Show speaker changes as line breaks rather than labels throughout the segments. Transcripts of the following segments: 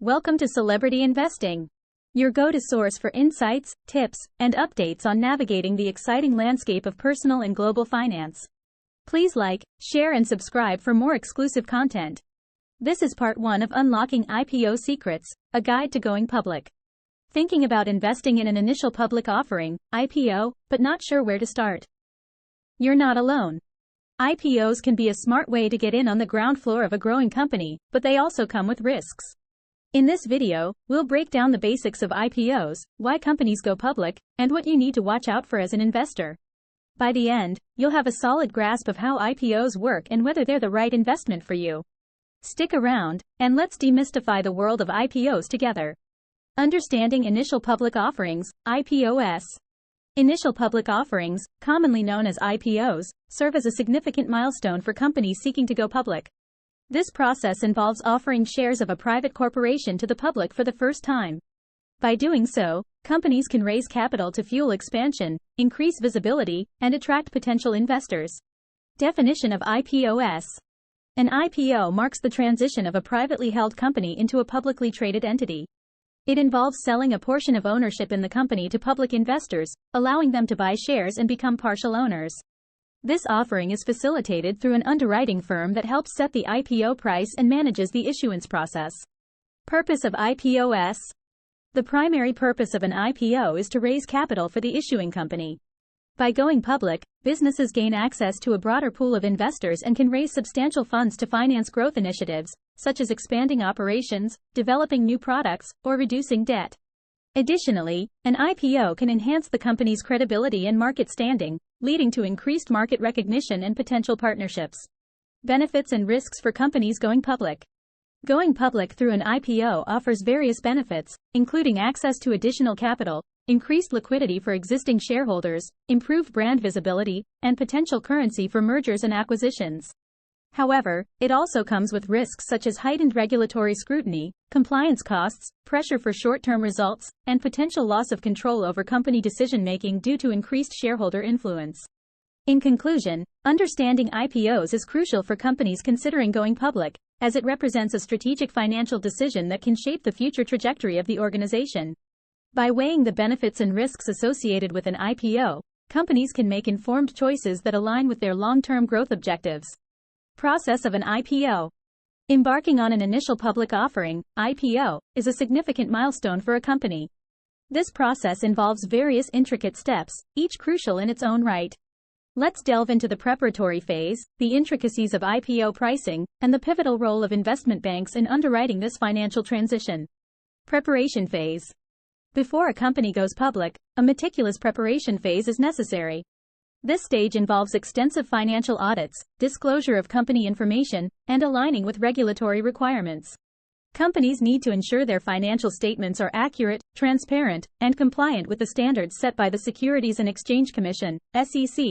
Welcome to Celebrity Investing, your go-to source for insights, tips, and updates on navigating the exciting landscape of personal and global finance. Please like, share, and subscribe for more exclusive content. This is part 1 of Unlocking IPO Secrets, a guide to going public. Thinking about investing in an initial public offering, IPO, but not sure where to start? You're not alone. IPOs can be a smart way to get in on the ground floor of a growing company, but they also come with risks. In this video, we'll break down the basics of IPOs, why companies go public, and what you need to watch out for as an investor. By the end, you'll have a solid grasp of how IPOs work and whether they're the right investment for you. Stick around, and let's demystify the world of IPOs together. Understanding initial public offerings, IPOs. Initial public offerings, commonly known as IPOs, serve as a significant milestone for companies seeking to go public. This process involves offering shares of a private corporation to the public for the first time. By doing so, companies can raise capital to fuel expansion, increase visibility, and attract potential investors. Definition of IPOs. An IPO marks the transition of a privately held company into a publicly traded entity. It involves selling a portion of ownership in the company to public investors, allowing them to buy shares and become partial owners. This offering is facilitated through an underwriting firm that helps set the IPO price and manages the issuance process. Purpose of IPOs. The primary purpose of an IPO is to raise capital for the issuing company. By going public, businesses gain access to a broader pool of investors and can raise substantial funds to finance growth initiatives, such as expanding operations, developing new products, or reducing debt. Additionally, an IPO can enhance the company's credibility and market standing, leading to increased market recognition and potential partnerships. Benefits and risks for companies going public. Going public through an IPO offers various benefits, including access to additional capital, increased liquidity for existing shareholders, improved brand visibility, and potential currency for mergers and acquisitions. However, it also comes with risks such as heightened regulatory scrutiny, compliance costs, pressure for short-term results, and potential loss of control over company decision-making due to increased shareholder influence. In conclusion, understanding IPOs is crucial for companies considering going public, as it represents a strategic financial decision that can shape the future trajectory of the organization. By weighing the benefits and risks associated with an IPO, companies can make informed choices that align with their long-term growth objectives. Process of an IPO. Embarking on an initial public offering, IPO, is a significant milestone for a company. This process involves various intricate steps, each crucial in its own right. Let's delve into the preparatory phase, the intricacies of IPO pricing, and the pivotal role of investment banks in underwriting this financial transition. Preparation phase. Before a company goes public, a meticulous preparation phase is necessary. This stage involves extensive financial audits, disclosure of company information, and aligning with regulatory requirements. Companies need to ensure their financial statements are accurate, transparent, and compliant with the standards set by the Securities and Exchange Commission, SEC.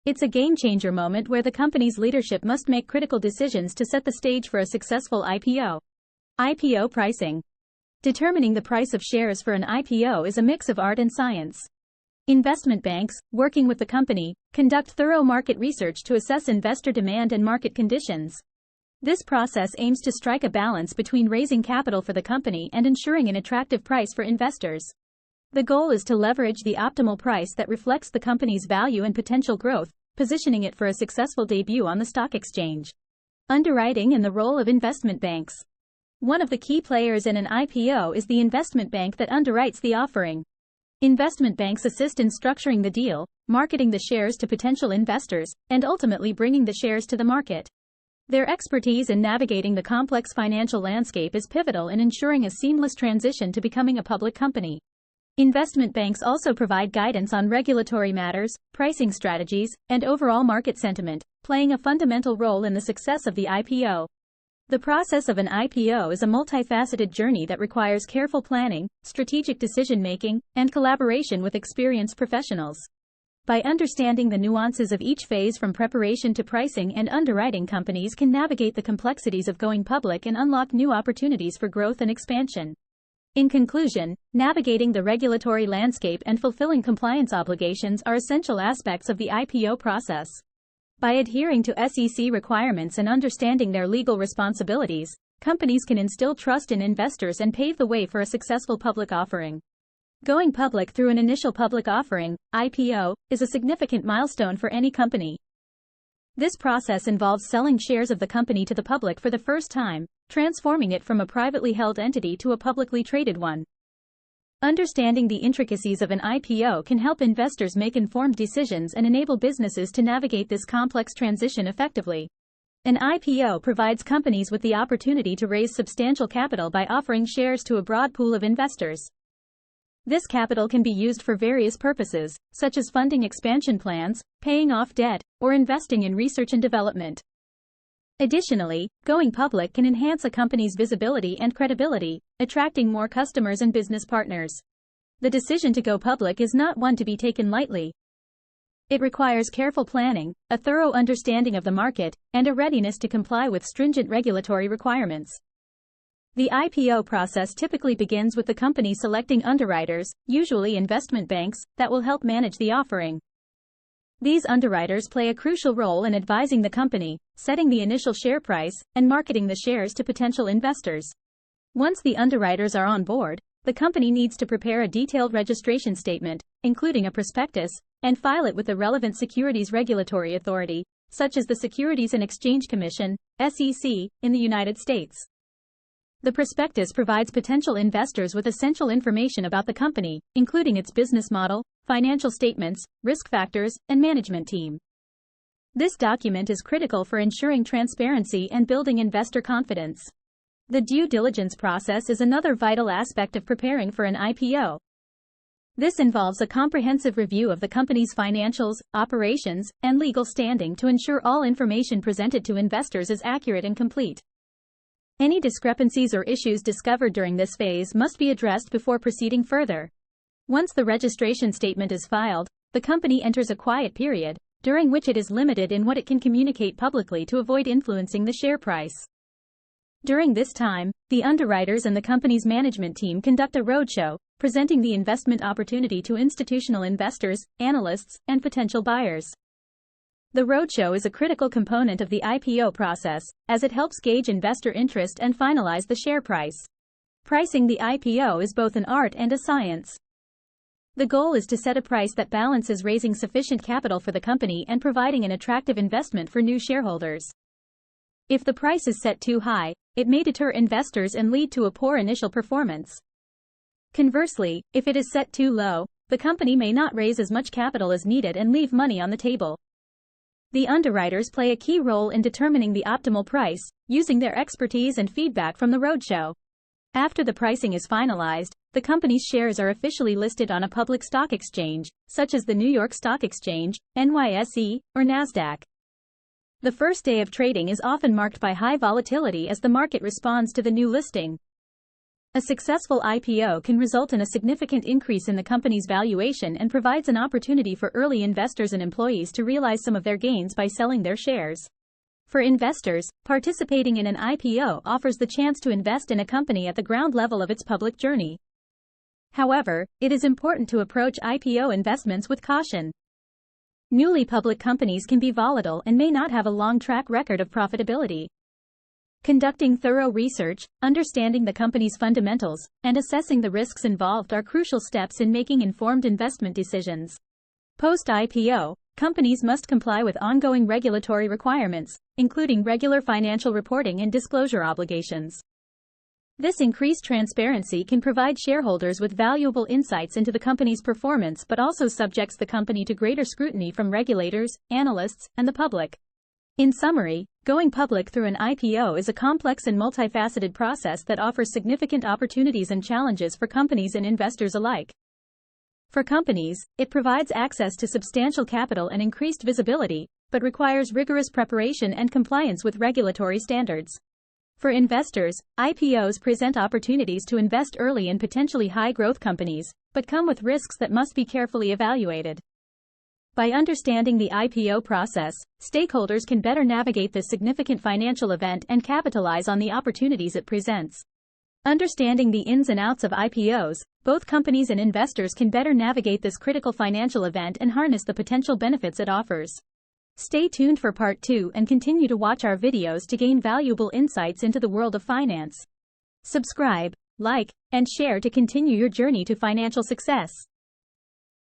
It's a game-changer moment where the company's leadership must make critical decisions to set the stage for a successful IPO. IPO pricing. Determining the price of shares for an IPO is a mix of art and science. Investment banks, working with the company, conduct thorough market research to assess investor demand and market conditions. This process aims to strike a balance between raising capital for the company and ensuring an attractive price for investors. The goal is to leverage the optimal price that reflects the company's value and potential growth, positioning it for a successful debut on the stock exchange. Underwriting and the role of investment banks. One of the key players in an IPO is the investment bank that underwrites the offering. Investment banks assist in structuring the deal, marketing the shares to potential investors, and ultimately bringing the shares to the market. Their expertise in navigating the complex financial landscape is pivotal in ensuring a seamless transition to becoming a public company. Investment banks also provide guidance on regulatory matters, pricing strategies, and overall market sentiment, playing a fundamental role in the success of the IPO. The process of an IPO is a multifaceted journey that requires careful planning, strategic decision-making, and collaboration with experienced professionals. By understanding the nuances of each phase from preparation to pricing and underwriting, companies can navigate the complexities of going public and unlock new opportunities for growth and expansion. In conclusion, navigating the regulatory landscape and fulfilling compliance obligations are essential aspects of the IPO process. By adhering to SEC requirements and understanding their legal responsibilities, companies can instill trust in investors and pave the way for a successful public offering. Going public through an initial public offering, IPO, is a significant milestone for any company. This process involves selling shares of the company to the public for the first time, transforming it from a privately held entity to a publicly traded one. Understanding the intricacies of an IPO can help investors make informed decisions and enable businesses to navigate this complex transition effectively. An IPO provides companies with the opportunity to raise substantial capital by offering shares to a broad pool of investors. This capital can be used for various purposes, such as funding expansion plans, paying off debt, or investing in research and development. Additionally, going public can enhance a company's visibility and credibility, attracting more customers and business partners. The decision to go public is not one to be taken lightly. It requires careful planning, a thorough understanding of the market, and a readiness to comply with stringent regulatory requirements. The IPO process typically begins with the company selecting underwriters, usually investment banks, that will help manage the offering. These underwriters play a crucial role in advising the company, setting the initial share price, and marketing the shares to potential investors. Once the underwriters are on board, the company needs to prepare a detailed registration statement, including a prospectus, and file it with the relevant securities regulatory authority, such as the Securities and Exchange Commission, SEC, in the United States. The prospectus provides potential investors with essential information about the company, including its business model, financial statements, risk factors, and management team. This document is critical for ensuring transparency and building investor confidence. The due diligence process is another vital aspect of preparing for an IPO. This involves a comprehensive review of the company's financials, operations, and legal standing to ensure all information presented to investors is accurate and complete. Any discrepancies or issues discovered during this phase must be addressed before proceeding further. Once the registration statement is filed, the company enters a quiet period, during which it is limited in what it can communicate publicly to avoid influencing the share price. During this time, the underwriters and the company's management team conduct a roadshow, presenting the investment opportunity to institutional investors, analysts, and potential buyers. The roadshow is a critical component of the IPO process, as it helps gauge investor interest and finalize the share price. Pricing the IPO is both an art and a science. The goal is to set a price that balances raising sufficient capital for the company and providing an attractive investment for new shareholders. If the price is set too high, it may deter investors and lead to a poor initial performance. Conversely, if it is set too low, the company may not raise as much capital as needed and leave money on the table. The underwriters play a key role in determining the optimal price, using their expertise and feedback from the roadshow. After the pricing is finalized, the company's shares are officially listed on a public stock exchange, such as the New York Stock Exchange, NYSE, or NASDAQ. The first day of trading is often marked by high volatility as the market responds to the new listing. A successful IPO can result in a significant increase in the company's valuation and provides an opportunity for early investors and employees to realize some of their gains by selling their shares. For investors, participating in an IPO offers the chance to invest in a company at the ground level of its public journey. However, it is important to approach IPO investments with caution. Newly public companies can be volatile and may not have a long track record of profitability. Conducting thorough research, understanding the company's fundamentals, and assessing the risks involved are crucial steps in making informed investment decisions. Post-IPO, companies must comply with ongoing regulatory requirements, including regular financial reporting and disclosure obligations. This increased transparency can provide shareholders with valuable insights into the company's performance but also subjects the company to greater scrutiny from regulators, analysts, and the public. In summary, going public through an IPO is a complex and multifaceted process that offers significant opportunities and challenges for companies and investors alike. For companies, it provides access to substantial capital and increased visibility, but requires rigorous preparation and compliance with regulatory standards. For investors, IPOs present opportunities to invest early in potentially high-growth companies, but come with risks that must be carefully evaluated. By understanding the IPO process, stakeholders can better navigate this significant financial event and capitalize on the opportunities it presents. Understanding the ins and outs of IPOs, both companies and investors can better navigate this critical financial event and harness the potential benefits it offers. Stay tuned for part 2 and continue to watch our videos to gain valuable insights into the world of finance. Subscribe, like, and share to continue your journey to financial success.